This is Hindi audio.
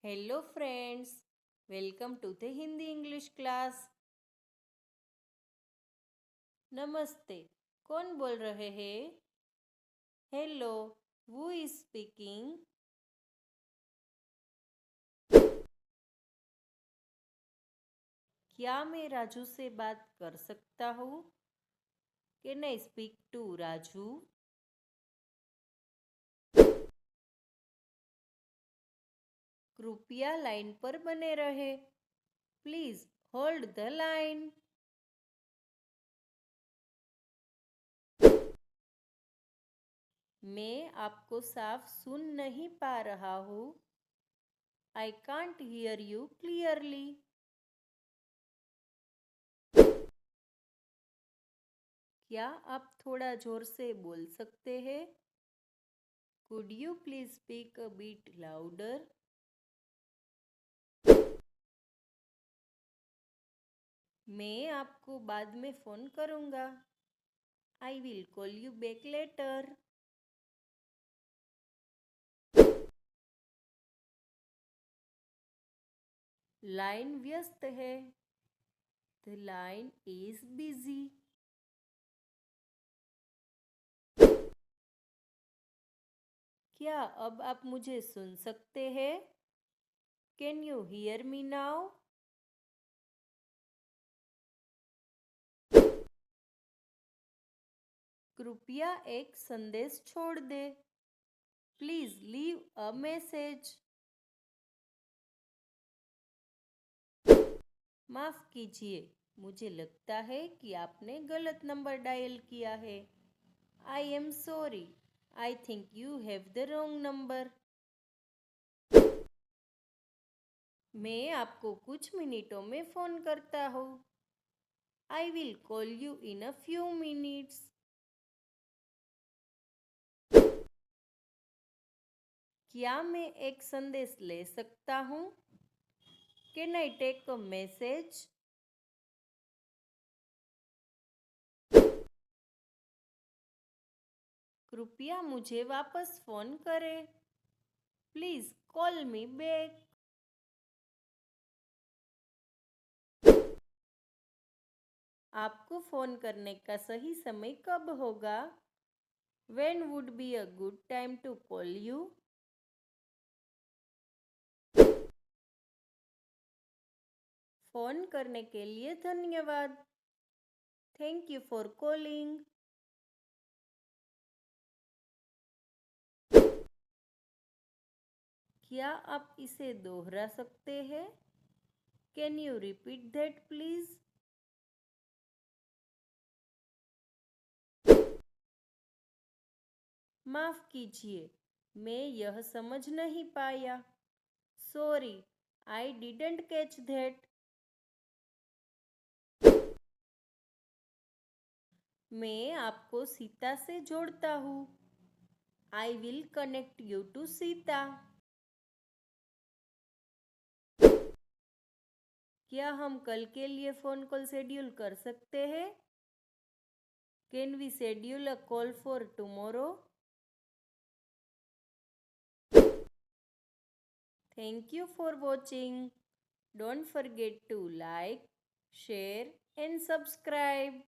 Hello friends, welcome to the Hindi English class. नमस्ते, कौन बोल रहे हैं? Hello, who is speaking? क्या मैं राजू से बात कर सकता हूँ? Can I speak to Raju? कृपया लाइन पर बने रहे। Please hold the line. मैं आपको साफ सुन नहीं पा रहा हूँ। I can't hear you clearly. क्या आप थोड़ा जोर से बोल सकते हैं? Could you please speak a bit louder? मैं आपको बाद में फ़ोन करूँगा। I will call you back later. Line व्यस्त है। The line is busy. क्या अब आप मुझे सुन सकते हैं? Can you hear me now? कृपया एक संदेश छोड़ दे। Please leave a message. माफ़ कीजिए, मुझे लगता है कि आपने गलत नंबर डायल किया है। I am sorry. I think you have the wrong number. मैं आपको कुछ मिनटों में फ़ोन करता हूँ। I will call you in a few minutes. क्या मैं एक संदेश ले सकता हूँ? Can I take a message? कृपया मुझे वापस फ़ोन करें। Please call me back. आपको फ़ोन करने का सही समय कब होगा? When would be a good time to call you? Phone करने के लिए धन्यवाद। Thank you for calling. क्या आप इसे दोहरा सकते हैं? Can you repeat that please? माफ़ कीजिए, मैं यह समझ नहीं पाया। Sorry, I didn't catch that. मैं आपको सीता से जोड़ता हूँ। I will connect you to Sita. क्या हम कल के लिए फ़ोन कॉल शेड्यूल कर सकते हैं? Can we schedule a call for tomorrow? Thank you for watching. Don't forget to like, share and subscribe.